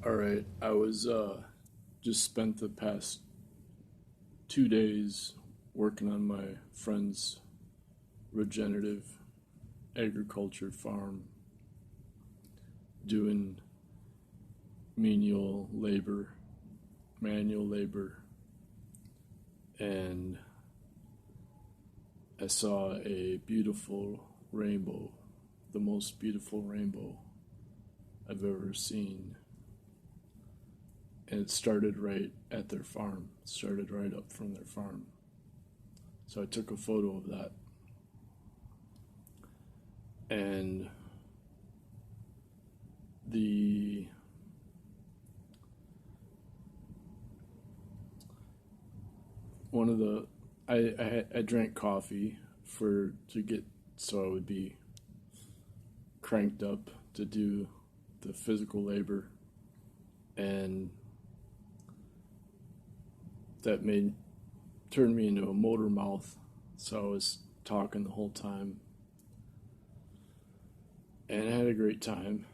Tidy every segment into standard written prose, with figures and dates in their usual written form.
All right, I was just spent the past 2 days working on my friend's regenerative agriculture farm, doing manual labor, and I saw a beautiful rainbow, the most beautiful rainbow I've ever seen. And it started right at their farm, started right up from their farm. So I took a photo of that. And the one of the I drank coffee so I would be cranked up to do the physical labor, and that turned me into a motor mouth, so I was talking the whole time, and I had a great time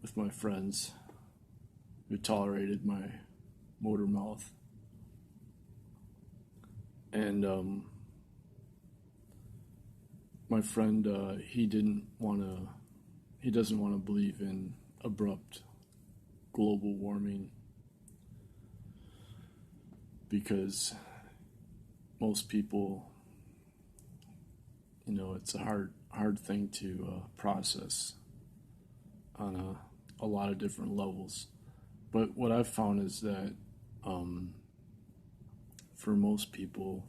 with my friends who tolerated my motor mouth. And my friend, he doesn't want to believe in abrupt global warming, because most people, it's a hard thing to process on a lot of different levels. But what I've found is that for most people,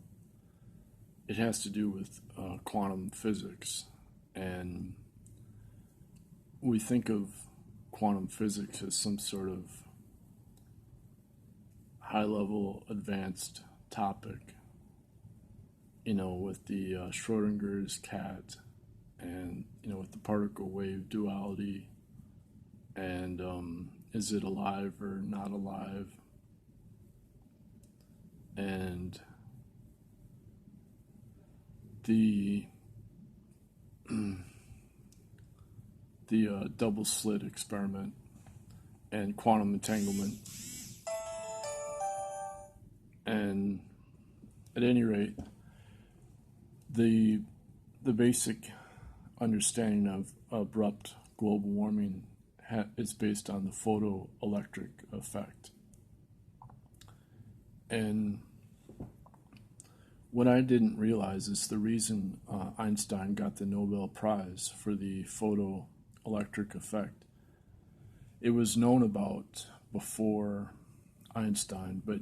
it has to do with quantum physics. And we think of quantum physics as some sort of high-level advanced topic, with the Schrodinger's cat, and with the particle wave duality, and is it alive or not alive, and the double slit experiment and quantum entanglement. And at any rate, the basic understanding of abrupt global warming is based on the photoelectric effect. And what I didn't realize is the reason Einstein got the Nobel Prize for the photoelectric effect. It was known about before Einstein, but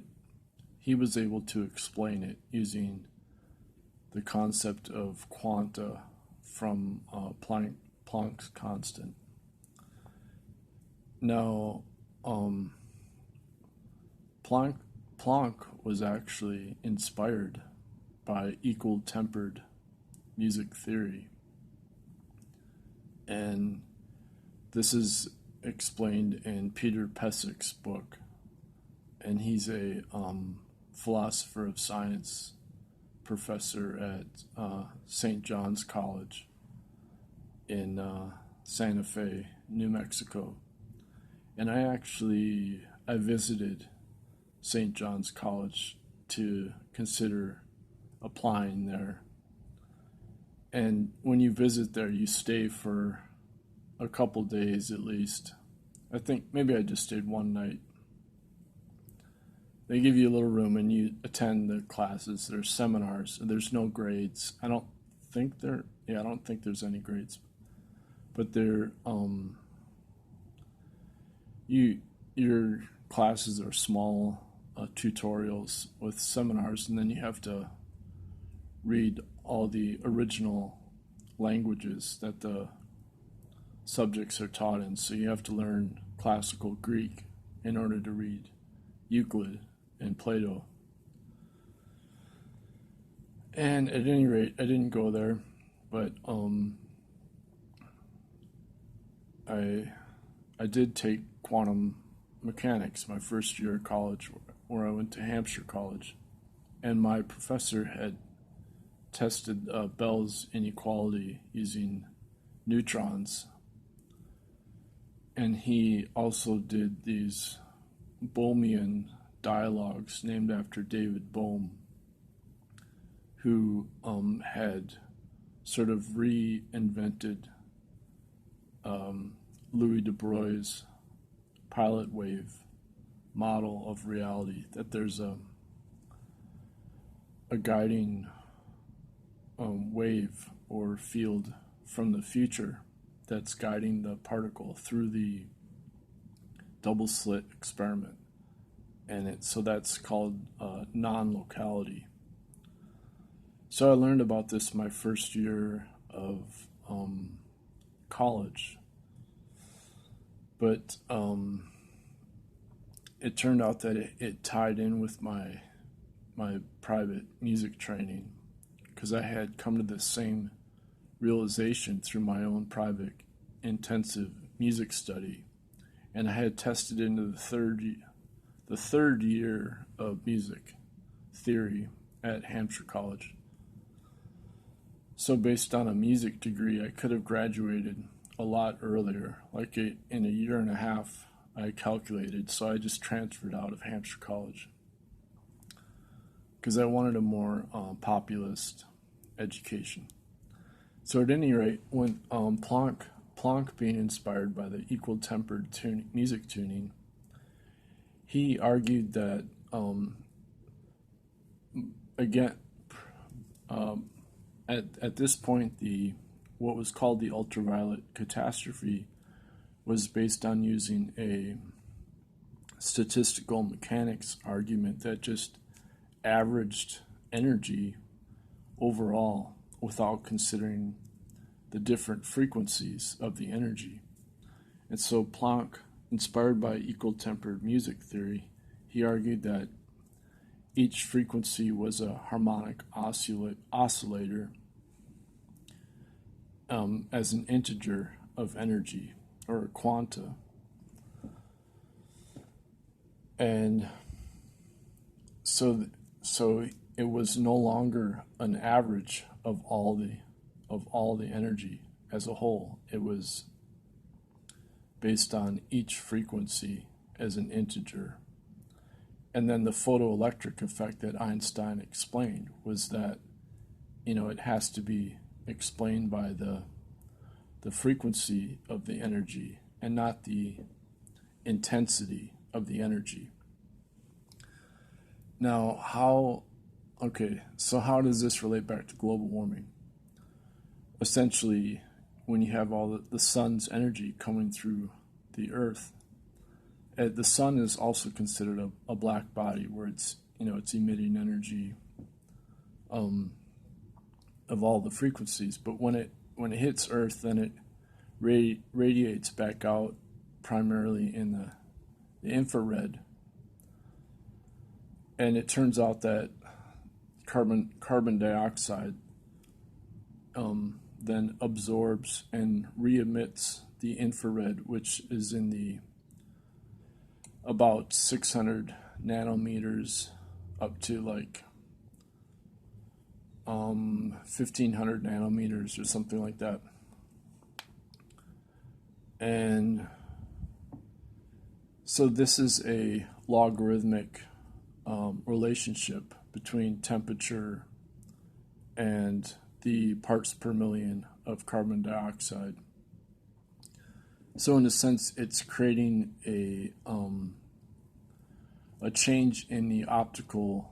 he was able to explain it using the concept of quanta from Planck's constant. Now, Planck was actually inspired by equal-tempered music theory, and this is explained in Peter Pessek's book, and he's a philosopher of science professor at St. John's College in Santa Fe, New Mexico. And I visited St. John's College to consider applying there. And when you visit there, you stay for a couple days at least. I think maybe I just stayed one night. They give you a little room and you attend the classes. There's seminars. There's no grades. I don't think there's any grades. But your classes are small tutorials with seminars, and then you have to read all the original languages that the subjects are taught in. So you have to learn classical Greek in order to read Euclid and Plato. And at any rate, I didn't go there, but I did take quantum mechanics my first year of college, where I went to Hampshire College, and my professor had tested Bell's inequality using neutrons. And he also did these Bohmian dialogues named after David Bohm, who had sort of reinvented Louis de Broglie's pilot wave model of reality, that there's a guiding wave or field from the future that's guiding the particle through the double slit experiment. And so that's called non-locality. So I learned about this my first year of college. But it turned out that it tied in with my private music training, because I had come to the same realization through my own private intensive music study, and I had tested into the third year of music theory at Hampshire College. So based on a music degree, I could have graduated a lot earlier, like in a year and a half, I calculated. So I just transferred out of Hampshire College because I wanted a more populist education. So at any rate, when Planck being inspired by the equal-tempered music tuning, he argued that at this point, what was called the ultraviolet catastrophe was based on using a statistical mechanics argument that just averaged energy overall without considering the different frequencies of the energy. And so Planck, inspired by equal-tempered music theory, he argued that each frequency was a harmonic oscillator as an integer of energy, or a quanta. And so it was no longer an average of all the energy as a whole. It was based on each frequency as an integer. And then the photoelectric effect that Einstein explained was that, it has to be explained by the frequency of the energy and not the intensity of the energy. Now, how does this relate back to global warming? Essentially, when you have all the sun's energy coming through the earth, the sun is also considered a black body, where it's emitting energy of all the frequencies. But when it hits Earth, then it radiates back out primarily in the infrared. And it turns out that carbon dioxide then absorbs and re-emits the infrared, which is in the about 600 nanometers up to like 1500 nanometers or something like that. And so this is a logarithmic relationship between temperature and the parts per million of carbon dioxide. So in a sense, it's creating a change in the optical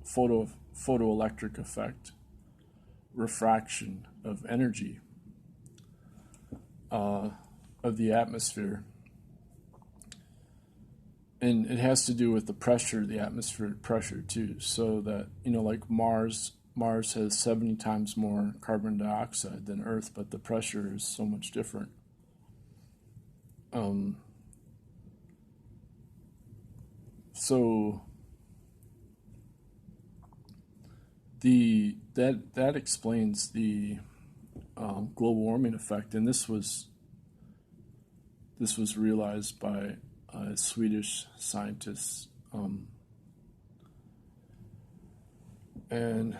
photoelectric effect, refraction of energy of the atmosphere. And it has to do with the pressure, the atmospheric pressure too. So that, like Mars has 70 times more carbon dioxide than Earth, but the pressure is so much different. So that explains the global warming effect, and this was realized by Swedish scientists, and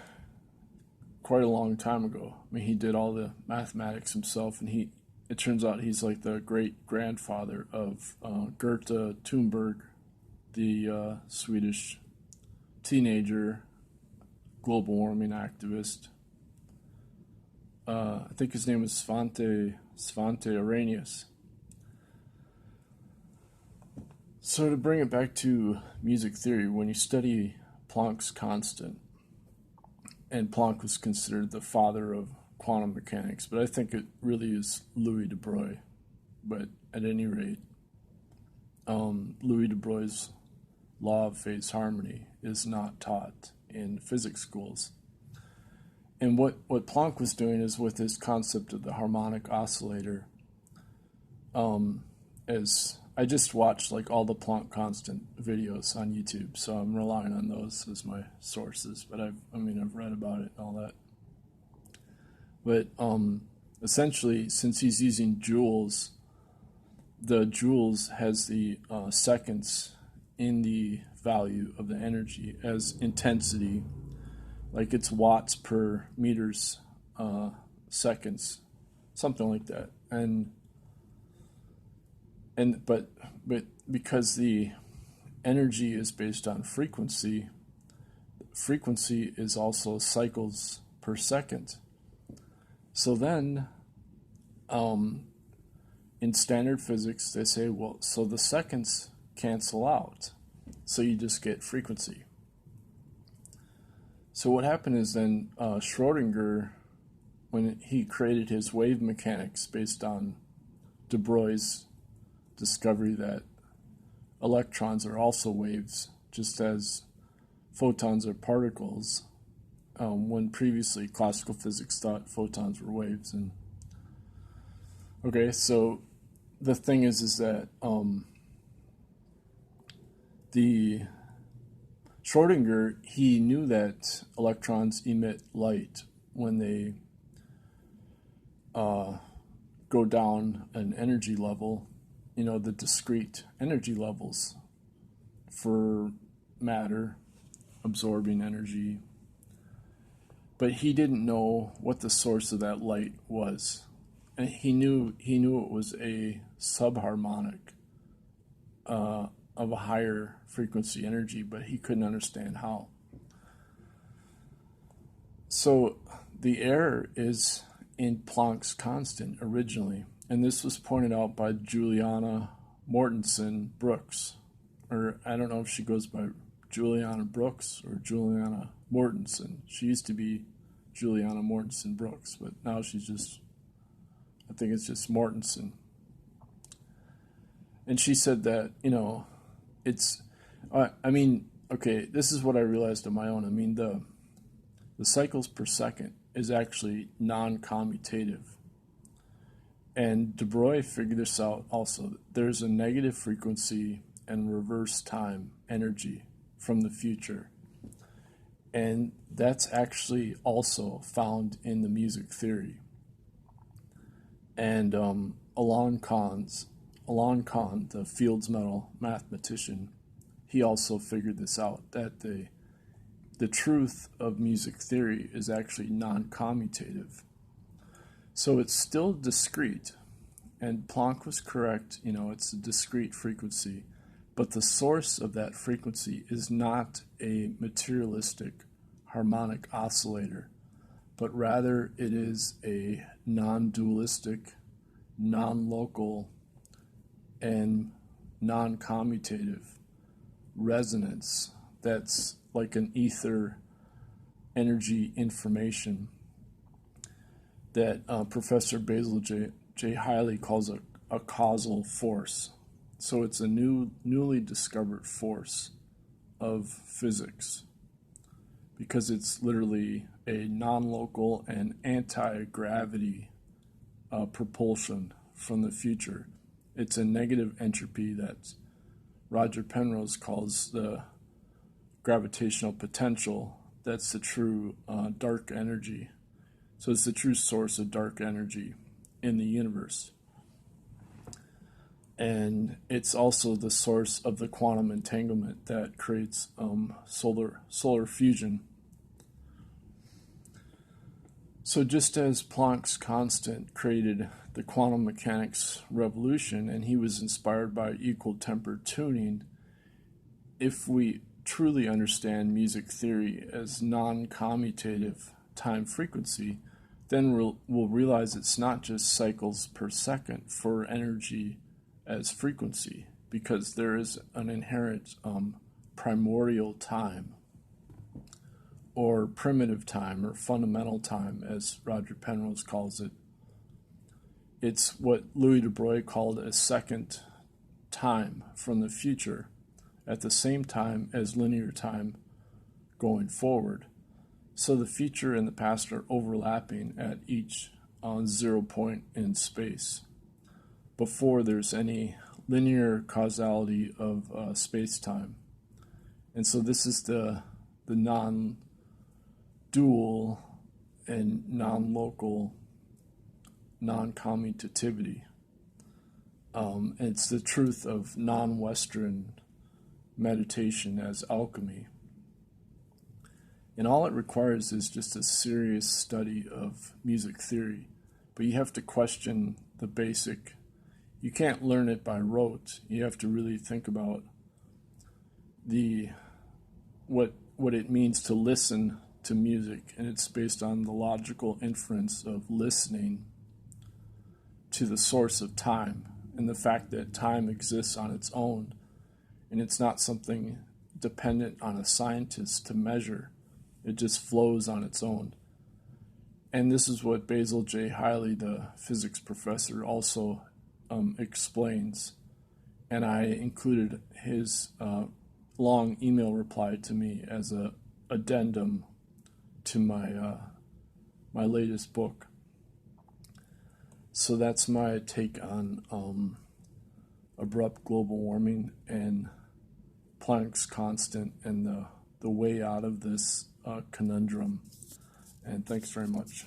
quite a long time ago. I mean, he did all the mathematics himself, and it turns out he's like the great grandfather of Greta Thunberg, the Swedish teenager global warming activist. I think his name is Svante Arrhenius. So to bring it back to music theory, when you study Planck's constant, and Planck was considered the father of quantum mechanics, but I think it really is Louis de Broglie. But at any rate, Louis de Broglie's law of phase harmony is not taught in physics schools. And what Planck was doing is with his concept of the harmonic oscillator, as I just watched like all the Planck constant videos on YouTube, so I'm relying on those as my sources, but I've read about it and all that. But essentially, since he's using joules, the joules has the seconds in the value of the energy as intensity, like it's watts per meters seconds, something like that. But because the energy is based on frequency, frequency is also cycles per second. So then, in standard physics, they say, well, so the seconds cancel out, so you just get frequency. So what happened is then Schrödinger, when he created his wave mechanics based on de Broglie's discovery that electrons are also waves, just as photons are particles, when previously classical physics thought photons were waves. And okay, so the thing is that the Schrödinger, he knew that electrons emit light when they go down an energy level, the discrete energy levels for matter absorbing energy. But he didn't know what the source of that light was. And he knew it was a subharmonic of a higher frequency energy, but he couldn't understand how. So the error is in Planck's constant originally, and this was pointed out by Juliana Mortensen Brooks, or I don't know if she goes by Juliana Brooks or Juliana Mortensen. She used to be Juliana Mortensen Brooks, but now she's just, I think it's just Mortensen. And she said that, it's, okay, this is what I realized on my own. The cycles per second is actually non-commutative. And de Broglie figured this out also. There's a negative frequency and reverse time energy from the future. And that's actually also found in the music theory. And Alain Kahn, the Fields Medal mathematician, he also figured this out, that the truth of music theory is actually non-commutative. So it's still discrete, and Planck was correct, it's a discrete frequency, but the source of that frequency is not a materialistic harmonic oscillator, but rather it is a non-dualistic, non-local, and non-commutative resonance that's like an ether energy information that Professor Basil J. Hiley calls a causal force. So it's a newly discovered force of physics, because it's literally a non-local and anti-gravity propulsion from the future. It's a negative entropy that Roger Penrose calls the gravitational potential. That's the true dark energy. So it's the true source of dark energy in the universe. And it's also the source of the quantum entanglement that creates solar fusion. So just as Planck's constant created the quantum mechanics revolution, and he was inspired by equal temper tuning, if we truly understand music theory as non-commutative time frequency, then we'll realize it's not just cycles per second for energy as frequency, because there is an inherent primordial time, or primitive time, or fundamental time, as Roger Penrose calls it. It's what Louis de Broglie called a second time from the future, at the same time as linear time going forward. So the future and the past are overlapping at each 0 point in space, before there's any linear causality of space-time. And so this is the non-dual and non-local noncommutativity. It's the truth of non-Western meditation as alchemy. And all it requires is just a serious study of music theory. But you have to question the basic. You can't learn it by rote. You have to really think about what it means to listen to music, and it's based on the logical inference of listening to the source of time, and the fact that time exists on its own, and it's not something dependent on a scientist to measure. It just flows on its own. And this is what Basil J. Hiley, the physics professor, also explains. And I included his long email reply to me as an addendum to my latest book. So that's my take on abrupt global warming and Planck's constant and the way out of this conundrum. And thanks very much.